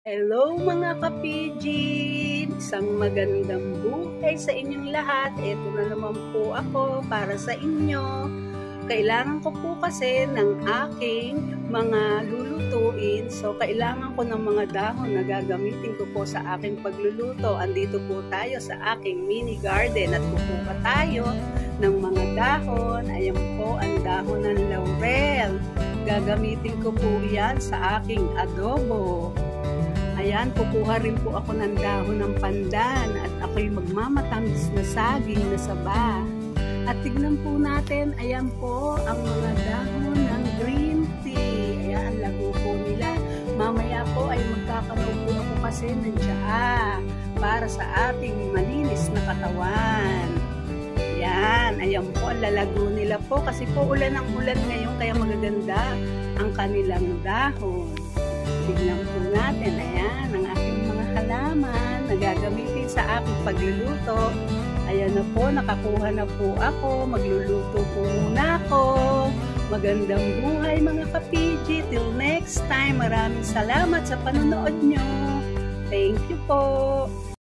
Hello mga kapidjin! Isang magandang buhay sa inyong lahat. Ito na naman po ako para sa inyo. Kailangan ko po kasi ng aking mga lulutuin. So, kailangan ko ng mga dahon na gagamitin ko po sa aking pagluluto. Andito po tayo sa aking mini garden at kukuha tayo ng mga dahon. Ayan po ang dahon ng laurel. Gagamitin ko po yan sa aking adobo. Ayan, kukuha rin po ako ng dahon ng pandan at ako'y magmamatamis na saging na saba. At tignan po natin, ayan po ang mga dahon ng green tea. Ayan, lago po nila. Mamaya po ay magkakaroon po ako kasi ng tsaa para sa ating malinis na katawan. Ayan po, ang lalago nila po kasi po ulan ang ulan ngayon kaya magaganda ang kanilang dahon. Tignan po natin, ayan, ang aking mga halaman na gagamitin sa aking pagluluto. Ayan na po, nakakuha na po ako. Magluluto po muna ako. Magandang buhay mga kapidji. Till next time, maraming salamat sa panonood nyo. Thank you po.